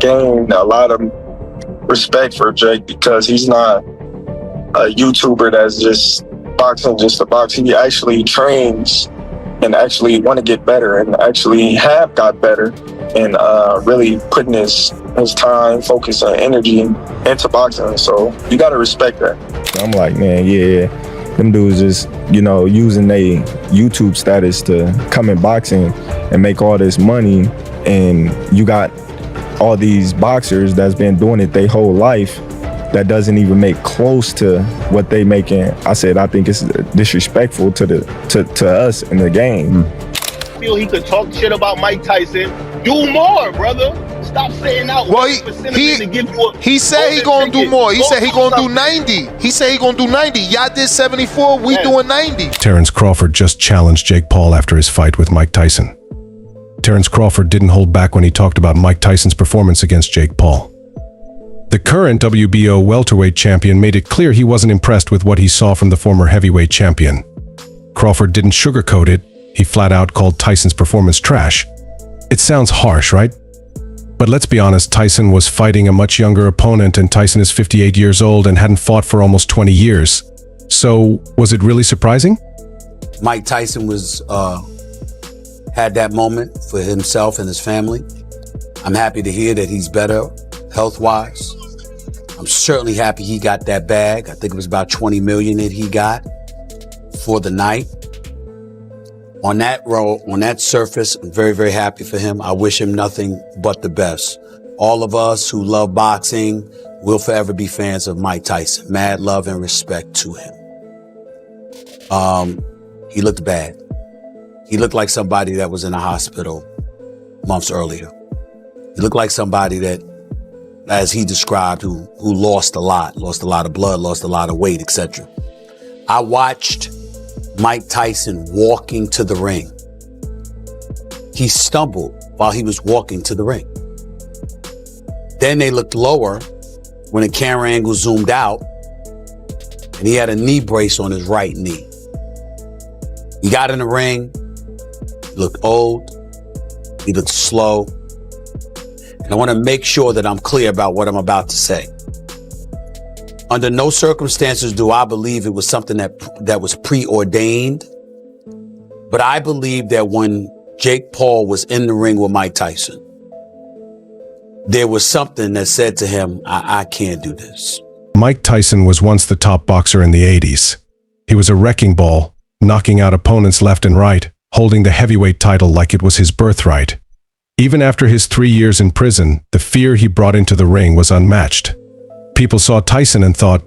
gained a lot of respect for Jake because he's not a YouTuber that's just boxing just to box. He actually trains and actually want to get better and actually have got better and really putting his time, focus, and energy into boxing. So you got to respect that. I'm like, man, yeah, them dudes just, using their YouTube status to come in boxing and make all this money. And you got all these boxers that's been doing it their whole life that doesn't even make close to what they making. I said, I think it's disrespectful to us in the game. I feel he could talk shit about Mike Tyson. Do more, brother. Stop saying out. Well, he said he gonna do more. He said he gonna do 90. He said he gonna do 90. Y'all did 74. We doing 90. Terence Crawford just challenged Jake Paul after his fight with Mike Tyson. Terence Crawford didn't hold back when he talked about Mike Tyson's performance against Jake Paul. The current WBO welterweight champion made it clear he wasn't impressed with what he saw from the former heavyweight champion. Crawford didn't sugarcoat it. He flat out called Tyson's performance trash. It sounds harsh, right? But let's be honest, Tyson was fighting a much younger opponent, and Tyson is 58 years old and hadn't fought for almost 20 years. So, was it really surprising? Mike Tyson had that moment for himself and his family. I'm happy to hear that he's better health-wise. I'm certainly happy he got that bag. I think it was about 20 million that he got for the night. On that surface, I'm very, very happy for him. I wish him nothing but the best. All of us who love boxing will forever be fans of Mike Tyson. Mad love and respect to him. He looked bad. He looked like somebody that was in a hospital months earlier. He looked like somebody that, as he described, who lost a lot of blood, lost a lot of weight, etc. I watched Mike Tyson walking to the ring. He stumbled while he was walking to the ring. Then they looked lower when the camera angle zoomed out, and he had a knee brace on his right knee. He got in the ring, he looked old, he looked slow, and I want to make sure that I'm clear about what I'm about to say. Under no circumstances do I believe it was something that was preordained, but I believe that when Jake Paul was in the ring with Mike Tyson, there was something that said to him, I can't do this. Mike Tyson was once the top boxer in the 80s. He was a wrecking ball, knocking out opponents left and right, holding the heavyweight title like it was his birthright. Even after his 3 years in prison, the fear he brought into the ring was unmatched. People saw Tyson and thought,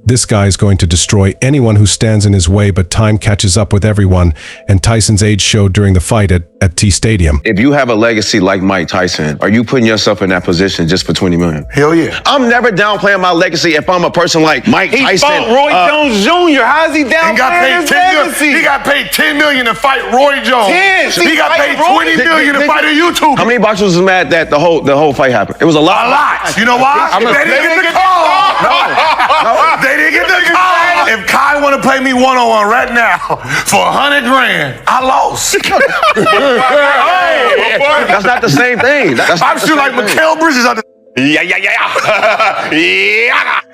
this guy is going to destroy anyone who stands in his way, but time catches up with everyone, and Tyson's age showed during the fight at T Stadium. If you have a legacy like Mike Tyson, are you putting yourself in that position just for 20 million? Hell yeah. I'm never downplaying my legacy if I'm a person like Mike Tyson. He fought Roy Jones Jr. How's he downplaying his legacy? He got paid $10 million to fight Roy Jones. 10. He got paid $20 million to fight a YouTuber. How many boxers was mad that the whole fight happened? It was a lot. A lot. You know why? They didn't get the call. No, they didn't get the call. If Kai want to play me one-on-one right now for $100 grand, I lost. That's not the same thing. I'm shooting like Mikal Bridges on the. Yeah.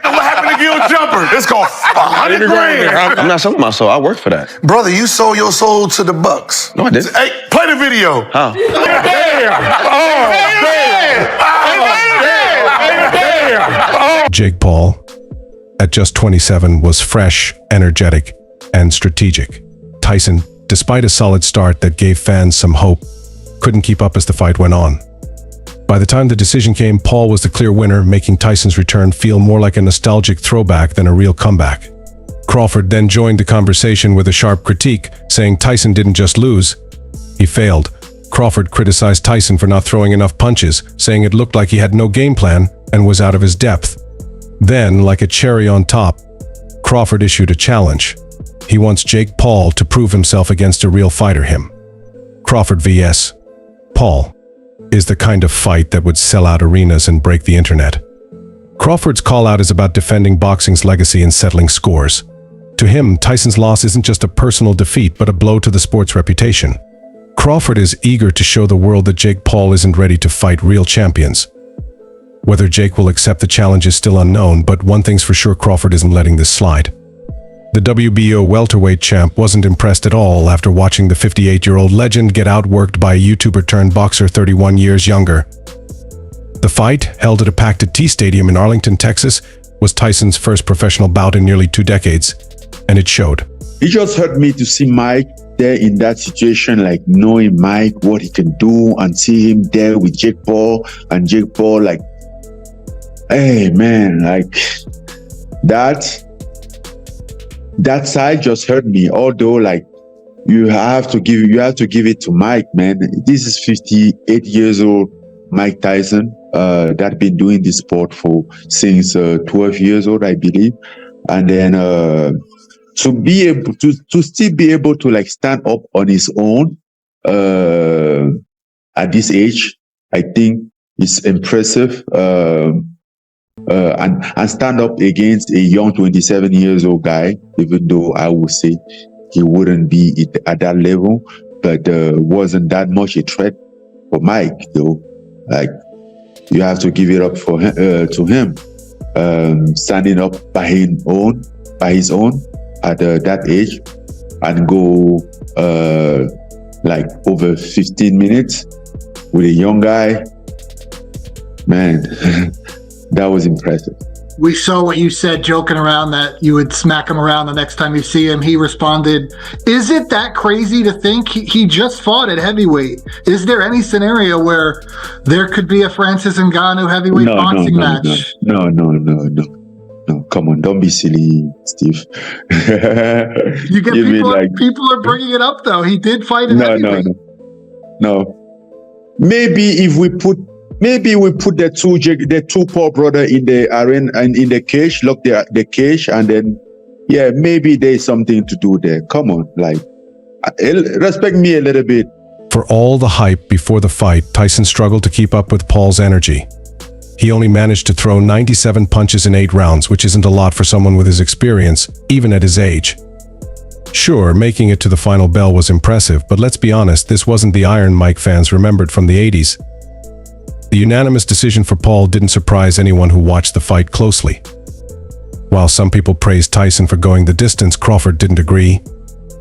What happened to Gil Jumper? It's called $100 grand. I'm not selling my soul. I work for that. Brother, you sold your soul to the Bucks. No, I didn't. Hey, play the video. Huh? Jake Paul, at just 27, was fresh, energetic, and strategic. Tyson, despite a solid start that gave fans some hope, couldn't keep up as the fight went on. By the time the decision came, Paul was the clear winner, making Tyson's return feel more like a nostalgic throwback than a real comeback. Crawford then joined the conversation with a sharp critique, saying Tyson didn't just lose, he failed. Crawford criticized Tyson for not throwing enough punches, saying it looked like he had no game plan and was out of his depth. Then, like a cherry on top, Crawford issued a challenge. He wants Jake Paul to prove himself against a real fighter him. Crawford vs. Paul is the kind of fight that would sell out arenas and break the internet. Crawford's call-out is about defending boxing's legacy and settling scores. To him, Tyson's loss isn't just a personal defeat, but a blow to the sport's reputation. Crawford is eager to show the world that Jake Paul isn't ready to fight real champions, Whether Jake will accept the challenge is still unknown, but one thing's for sure, Crawford isn't letting this slide. The WBO welterweight champ wasn't impressed at all after watching the 58-year-old legend get outworked by a YouTuber turned boxer 31 years younger. The fight, held at a packed T Stadium in Arlington, Texas, was Tyson's first professional bout in nearly 2 decades, and it showed. It just hurt me to see Mike there in that situation, like knowing Mike, what he can do, and see him there with Jake Paul, and Jake Paul like, hey man, like that side just hurt me. Although like you have to give it to Mike, man. This is 58 years old Mike Tyson, that been doing this sport for since 12 years old, I believe. And then to be able to still be able to like stand up on his own at this age, I think is impressive. And stand up against a young 27 years old guy, even though I would say he wouldn't be at that level, but wasn't that much a threat for Mike, though. Like, you have to give it up for him, to him, standing up by his own at that age, and go like over 15 minutes with a young guy. Man, that was impressive. We saw what you said, joking around, that you would smack him around the next time you see him. He responded, is it that crazy to think he just fought at heavyweight? Is there any scenario where there could be a Francis Ngannou heavyweight boxing match? No. Come on, don't be silly, Steve. You get people are bringing it up though. He did fight at heavyweight. No. Maybe we put the two Paul brother in the arena and in the cage, lock the cage, and then maybe there's something to do there. Come on, like, respect me a little bit. For all the hype before the fight, Tyson struggled to keep up with Paul's energy. He only managed to throw 97 punches in 8 rounds, which isn't a lot for someone with his experience, even at his age. Sure, making it to the final bell was impressive, but let's be honest, this wasn't the Iron Mike fans remembered from the 80s. The unanimous decision for Paul didn't surprise anyone who watched the fight closely. While some people praised Tyson for going the distance, Crawford didn't agree.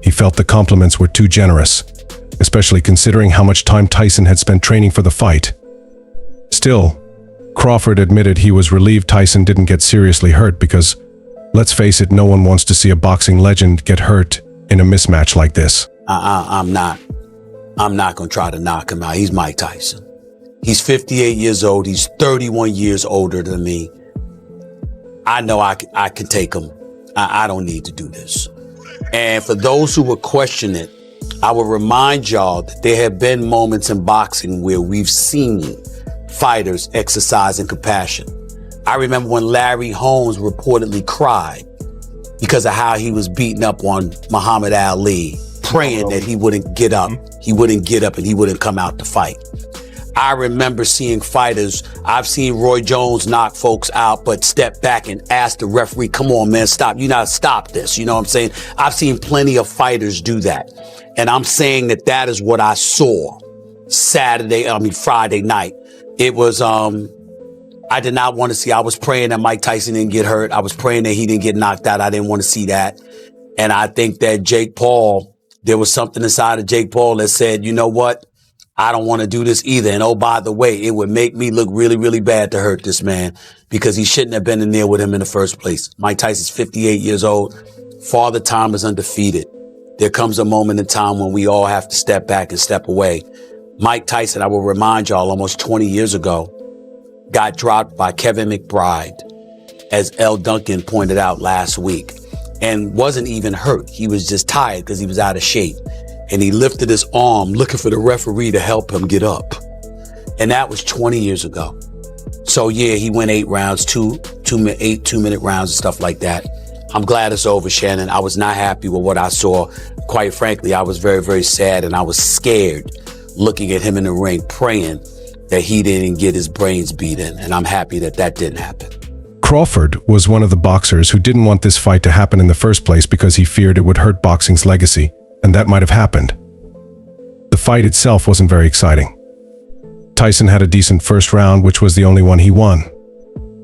He felt the compliments were too generous, especially considering how much time Tyson had spent training for the fight. Still, Crawford admitted he was relieved Tyson didn't get seriously hurt because, let's face it, no one wants to see a boxing legend get hurt in a mismatch like this. I'm not gonna try to knock him out. He's Mike Tyson. He's 58 years old. He's 31 years older than me. I know I can take him. I don't need to do this. And for those who would question it, I will remind y'all that there have been moments in boxing where we've seen fighters exercising compassion. I remember when Larry Holmes reportedly cried because of how he was beating up on Muhammad Ali, praying that he wouldn't get up. He wouldn't get up and he wouldn't come out to fight. I remember seeing fighters, I've seen Roy Jones knock folks out, but step back and ask the referee, come on, man, stop. You gotta stop this. You know what I'm saying? I've seen plenty of fighters do that. And I'm saying that is what I saw Friday night. It was, I did not want to see, I was praying that Mike Tyson didn't get hurt. I was praying that he didn't get knocked out. I didn't want to see that. And I think that Jake Paul, there was something inside of Jake Paul that said, you know what? I don't want to do this either. And oh, by the way, it would make me look really, really bad to hurt this man because he shouldn't have been in there with him in the first place. Mike Tyson's 58 years old. Father Time is undefeated. There comes a moment in time when we all have to step back and step away. Mike Tyson, I will remind y'all, almost 20 years ago, got dropped by Kevin McBride, as L. Duncan pointed out last week, and wasn't even hurt. He was just tired because he was out of shape. And he lifted his arm looking for the referee to help him get up. And that was 20 years ago. So yeah, he went 8 rounds, 2-minute rounds and stuff like that. I'm glad it's over, Shannon. I was not happy with what I saw. Quite frankly, I was very, very sad and I was scared looking at him in the ring, praying that he didn't get his brains beat in. And I'm happy that that didn't happen. Crawford was one of the boxers who didn't want this fight to happen in the first place because he feared it would hurt boxing's legacy. And that might have happened. The fight itself wasn't very exciting. Tyson had a decent first round, which was the only one he won.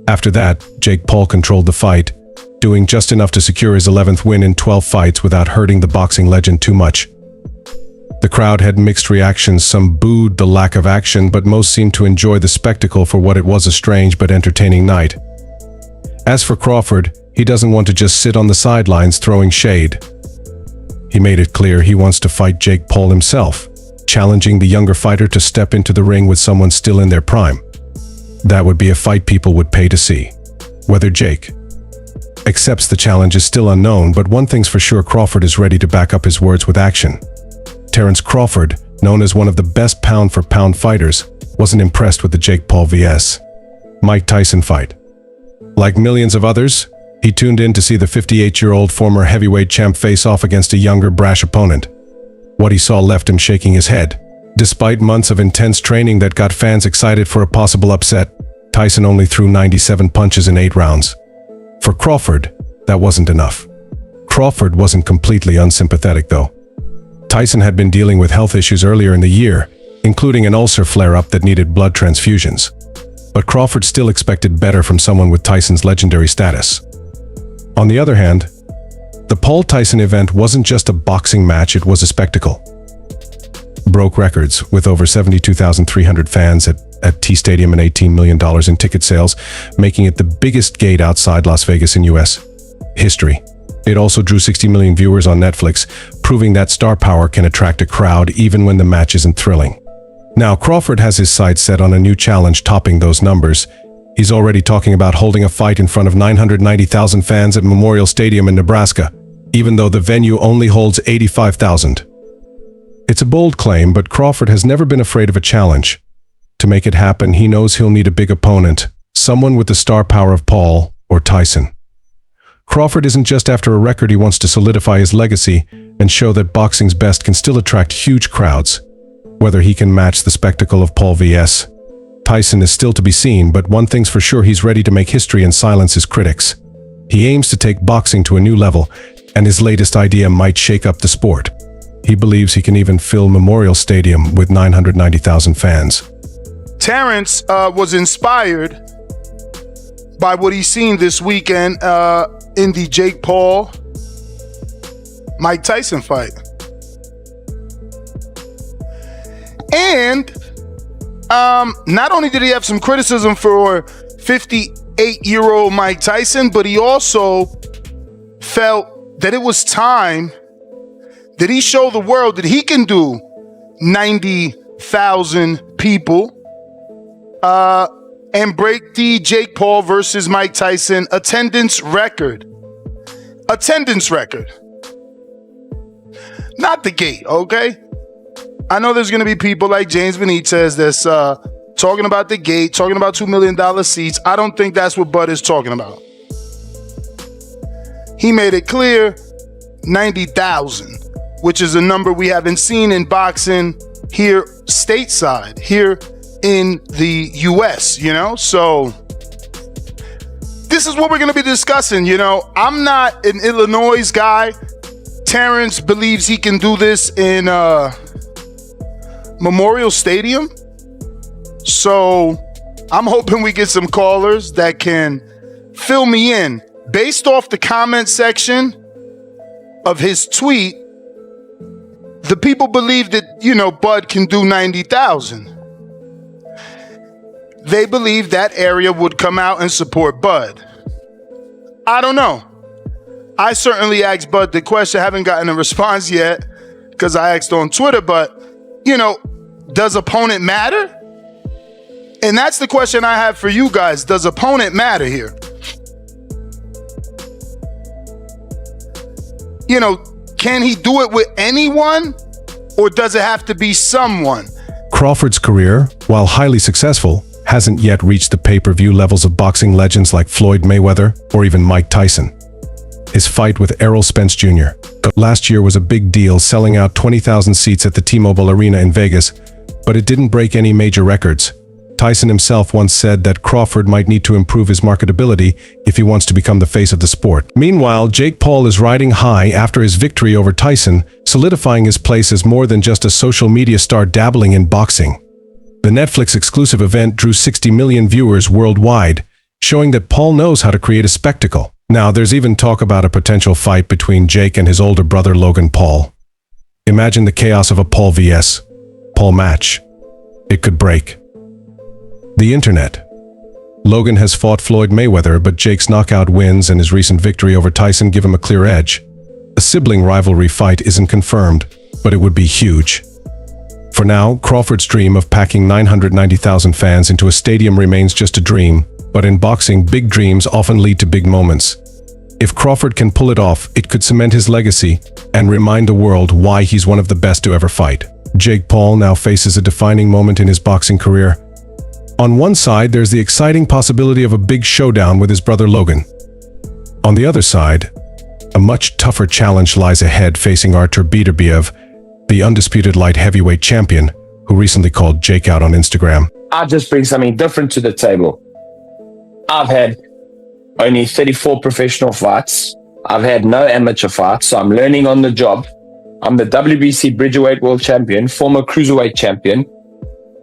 After that, Jake Paul controlled the fight, doing just enough to secure his 11th win in 12 fights without hurting the boxing legend too much. The crowd had mixed reactions. Some booed the lack of action, but most seemed to enjoy the spectacle for what it was, a strange but entertaining night. As for Crawford, he doesn't want to just sit on the sidelines throwing shade. He made it clear he wants to fight Jake Paul himself, challenging the younger fighter to step into the ring with someone still in their prime. That would be a fight people would pay to see. Whether Jake accepts the challenge is still unknown, but one thing's for sure: Crawford is ready to back up his words with action. Terence Crawford, known as one of the best pound-for-pound fighters, wasn't impressed with the Jake Paul vs. Mike Tyson fight. Like millions of others, he tuned in to see the 58-year-old former heavyweight champ face off against a younger, brash opponent. What he saw left him shaking his head. Despite months of intense training that got fans excited for a possible upset, Tyson only threw 97 punches in 8 rounds. For Crawford, that wasn't enough. Crawford wasn't completely unsympathetic, though. Tyson had been dealing with health issues earlier in the year, including an ulcer flare-up that needed blood transfusions. But Crawford still expected better from someone with Tyson's legendary status. On the other hand, the Paul Tyson event wasn't just a boxing match, it was a spectacle. Broke records, with over 72,300 fans at T Stadium and $18 million in ticket sales, making it the biggest gate outside Las Vegas in U.S. history. It also drew 60 million viewers on Netflix, proving that star power can attract a crowd even when the match isn't thrilling. Now, Crawford has his sights set on a new challenge topping those numbers. He's already talking about holding a fight in front of 990,000 fans at Memorial Stadium in Nebraska, even though the venue only holds 85,000. It's a bold claim, but Crawford has never been afraid of a challenge. To make it happen, he knows he'll need a big opponent, someone with the star power of Paul or Tyson. Crawford isn't just after a record, he wants to solidify his legacy and show that boxing's best can still attract huge crowds. Whether he can match the spectacle of Paul vs. Tyson is still to be seen, but one thing's for sure: he's ready to make history and silence his critics. He aims to take boxing to a new level, and his latest idea might shake up the sport. He believes he can even fill Memorial Stadium with 990,000 fans. Terence was inspired by what he's seen this weekend in the Jake Paul Mike Tyson fight. And not only did he have some criticism for 58-year-old Mike Tyson, but he also felt that it was time that he show the world that he can do 90,000 people and break the Jake Paul versus Mike Tyson attendance record. Attendance record. Not the gate, okay? I know there's going to be people like James Benitez that's talking about the gate, talking about $2 million seats. I don't think that's what Bud is talking about. He made it clear, 90,000, which is a number we haven't seen in boxing here stateside, here in the U.S., you know? So this is what we're going to be discussing, you know? I'm not an Illinois guy. Terence believes he can do this in Memorial Stadium. So I'm hoping we get some callers that can fill me in. Based off the comment section of his tweet, the people believe that, you know, Bud can do 90,000. They believe that area would come out and support Bud. I don't know. I certainly asked Bud the question. I haven't gotten a response yet because I asked on Twitter, but, you know, does opponent matter? And that's the question I have for you guys. Does opponent matter here? You know, can he do it with anyone, or does it have to be someone? Crawford's career, while highly successful, hasn't yet reached the pay-per-view levels of boxing legends like Floyd Mayweather or even Mike Tyson. His fight with Errol Spence Jr. last year was a big deal, selling out 20,000 seats at the T-Mobile Arena in Vegas, but it didn't break any major records. Tyson himself once said that Crawford might need to improve his marketability if he wants to become the face of the sport. Meanwhile, Jake Paul is riding high after his victory over Tyson, solidifying his place as more than just a social media star dabbling in boxing. The Netflix exclusive event drew 60 million viewers worldwide, showing that Paul knows how to create a spectacle. Now, there's even talk about a potential fight between Jake and his older brother Logan Paul. Imagine the chaos of a Paul vs. Paul match. It could break the internet. Logan has fought Floyd Mayweather, but Jake's knockout wins and his recent victory over Tyson give him a clear edge. A sibling rivalry fight isn't confirmed, but it would be huge. For now, Crawford's dream of packing 990,000 fans into a stadium remains just a dream, but in boxing, big dreams often lead to big moments. If Crawford can pull it off, it could cement his legacy and remind the world why he's one of the best to ever fight. Jake Paul now faces a defining moment in his boxing career. On one side, there's the exciting possibility of a big showdown with his brother Logan. On the other side, a much tougher challenge lies ahead facing Artur Beterbiev, the undisputed light heavyweight champion, who recently called Jake out on Instagram. I just bring something different to the table. I've had only 34 professional fights. I've had no amateur fights, so I'm learning on the job. I'm the WBC Bridgerweight World Champion, former Cruiserweight Champion.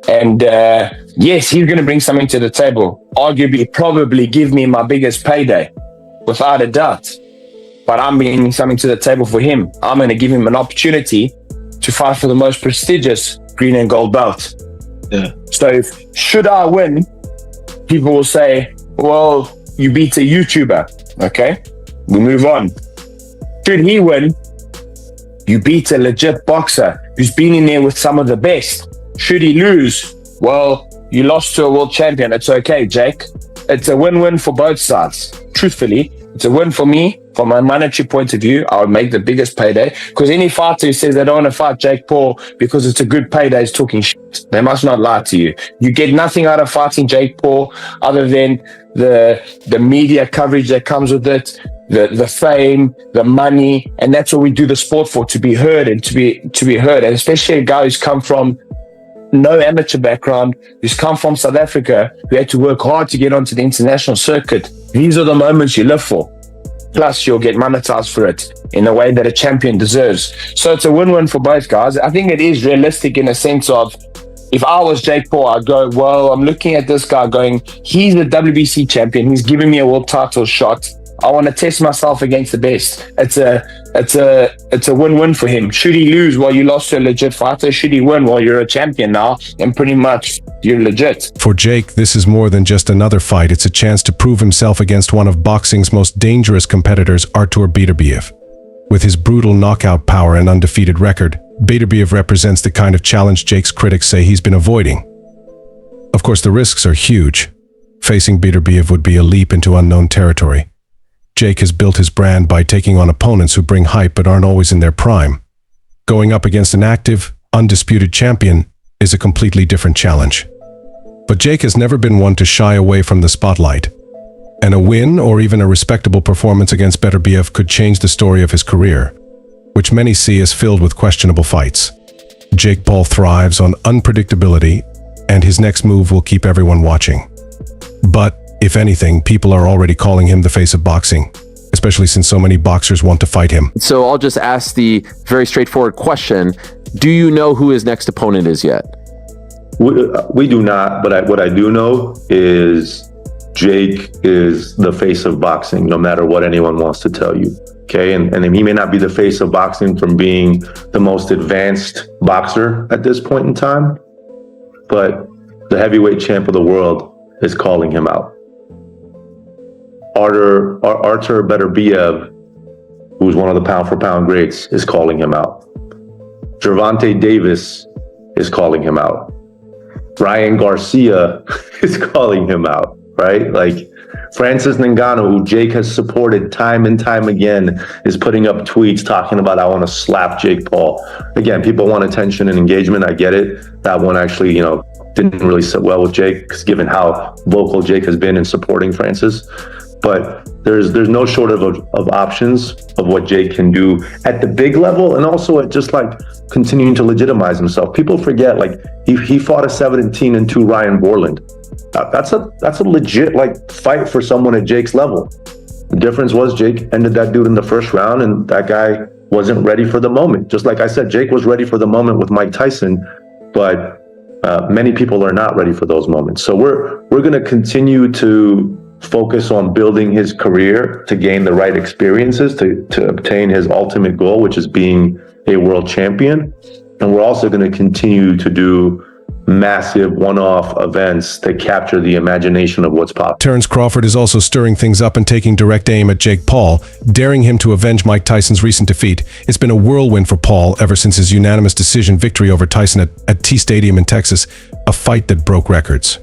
And yes, he's going to bring something to the table. Arguably, probably give me my biggest payday, without a doubt. But I'm bringing something to the table for him. I'm going to give him an opportunity to fight for the most prestigious green and gold belt. Yeah. So should I win, people will say, well, you beat a YouTuber. Okay, we move on. Should he win, you beat a legit boxer who's been in there with some of the best. Should he lose, well, you lost to a world champion. It's okay, Jake. It's a win-win for both sides. Truthfully, it's a win for me. From a monetary point of view, I would make the biggest payday, because any fighter who says they don't want to fight Jake Paul because it's a good payday is talking shit. They must not lie to you. You get nothing out of fighting Jake Paul other than the media coverage that comes with it, the fame, the money, and that's what we do the sport for, to be heard and to be heard. And especially a guy who's come from no amateur background, who's come from South Africa, who had to work hard to get onto the international circuit. These are the moments you live for. Plus, you'll get monetized for it in a way that a champion deserves. So it's a win-win for both guys. I think it is realistic in a sense of, if I was Jake Paul, I'd go, well, I'm looking at this guy going, he's the WBC champion. He's giving me a world title shot. I want to test myself against the best. It's a win-win for him. Should he lose, well, you lost to a legit fighter. Should he win, well, you're a champion now, and pretty much you're legit. For Jake, this is more than just another fight. It's a chance to prove himself against one of boxing's most dangerous competitors, Artur Beterbiev. With his brutal knockout power and undefeated record, Beterbiev represents the kind of challenge Jake's critics say he's been avoiding. Of course, the risks are huge. Facing Beterbiev would be a leap into unknown territory. Jake has built his brand by taking on opponents who bring hype but aren't always in their prime. Going up against an active, undisputed champion is a completely different challenge. But Jake has never been one to shy away from the spotlight. And a win or even a respectable performance against Beterbiev could change the story of his career, which many see as filled with questionable fights. Jake Paul thrives on unpredictability, and his next move will keep everyone watching. But if anything, people are already calling him the face of boxing, especially since so many boxers want to fight him. So I'll just ask the very straightforward question. Do you know who his next opponent is yet? We do not, but what I do know is Jake is the face of boxing, no matter what anyone wants to tell you. Okay, and he may not be the face of boxing from being the most advanced boxer at this point in time, but the heavyweight champ of the world is calling him out. Artur Beterbiev, who's one of the pound-for-pound greats, is calling him out. Gervonta Davis is calling him out. Ryan Garcia is calling him out, right? Like, Francis Ngannou, who Jake has supported time and time again, is putting up tweets talking about, I want to slap Jake Paul. Again, people want attention and engagement. I get it. That one actually, didn't really sit well with Jake, given how vocal Jake has been in supporting Francis. But there's no shortage of options of what Jake can do at the big level, and also at just like continuing to legitimize himself. People forget, like, he fought a 17-2 Ryan Borland. That's a legit fight for someone at Jake's level. The difference was Jake ended that dude in the first round, and that guy wasn't ready for the moment. Just like I said, Jake was ready for the moment with Mike Tyson, but Many people are not ready for those moments. So we're going to continue to focus on building his career to gain the right experiences to obtain his ultimate goal, which is being a world champion. And we're also going to continue to do massive one-off events that capture the imagination of what's possible. Terence Crawford is also stirring things up and taking direct aim at Jake Paul, daring him to avenge Mike Tyson's recent defeat. It's been a whirlwind for Paul ever since his unanimous decision victory over Tyson at T Stadium in Texas, a fight that broke records.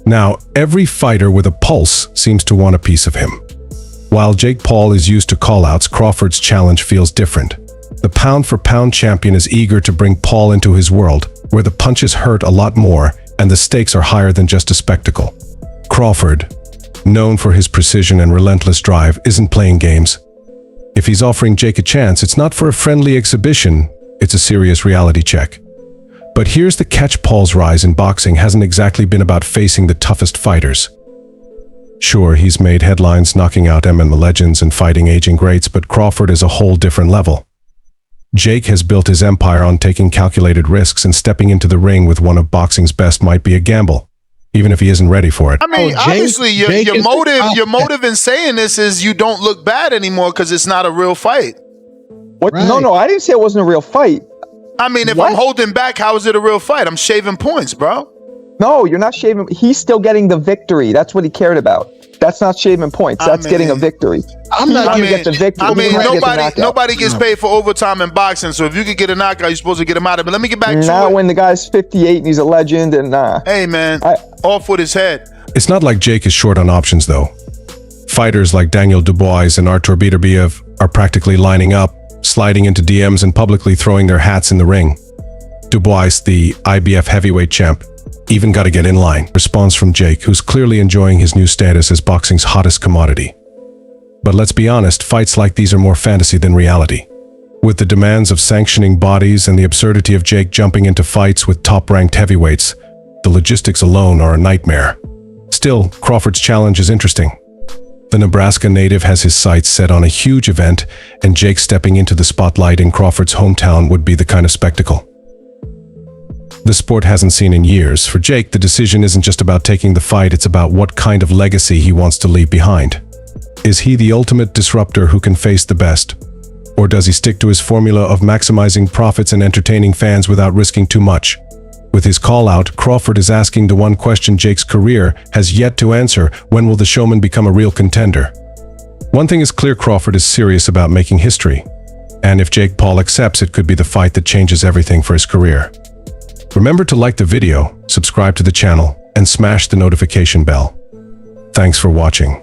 Now, every fighter with a pulse seems to want a piece of him. While Jake Paul is used to call-outs, Crawford's challenge feels different. The pound-for-pound champion is eager to bring Paul into his world, where the punches hurt a lot more and the stakes are higher than just a spectacle. Crawford, known for his precision and relentless drive, isn't playing games. If he's offering Jake a chance, it's not for a friendly exhibition, it's a serious reality check. But here's the catch: Paul's rise in boxing hasn't exactly been about facing the toughest fighters. Sure, he's made headlines knocking out MMA legends and fighting aging greats, but Crawford is a whole different level. Jake has built his empire on taking calculated risks, and stepping into the ring with one of boxing's best might be a gamble, even if he isn't ready for it. I mean, obviously, your motive in saying this is you don't look bad anymore because it's not a real fight. What? Right. No, I didn't say it wasn't a real fight. I mean, if I'm holding back, how is it a real fight? I'm shaving points, bro. No, you're not shaving. He's still getting the victory. That's what he cared about. That's not shaving points. That's getting a victory. I'm not going to get the victory. I mean, nobody gets paid for overtime in boxing. So if you could get a knockout, you're supposed to get him out of it. But let me get back to it. Not when the guy's 58 and he's a legend. And hey, man, off with his head. It's not like Jake is short on options, though. Fighters like Daniel Dubois and Artur Beterbiev are practically lining up, sliding into DMs and publicly throwing their hats in the ring. Dubois, the IBF heavyweight champ, even got to get in line. Response from Jake, who's clearly enjoying his new status as boxing's hottest commodity. But let's be honest, fights like these are more fantasy than reality. With the demands of sanctioning bodies and the absurdity of Jake jumping into fights with top-ranked heavyweights, the logistics alone are a nightmare. Still, Crawford's challenge is interesting. The Nebraska native has his sights set on a huge event, and Jake stepping into the spotlight in Crawford's hometown would be the kind of spectacle the sport hasn't seen in years. For Jake, the decision isn't just about taking the fight, it's about what kind of legacy he wants to leave behind. Is he the ultimate disruptor who can face the best? Or does he stick to his formula of maximizing profits and entertaining fans without risking too much? With his call-out, Crawford is asking the one question Jake's career has yet to answer: when will the showman become a real contender? One thing is clear: Crawford is serious about making history. And if Jake Paul accepts, it could be the fight that changes everything for his career. Remember to like the video, subscribe to the channel, and smash the notification bell. Thanks for watching.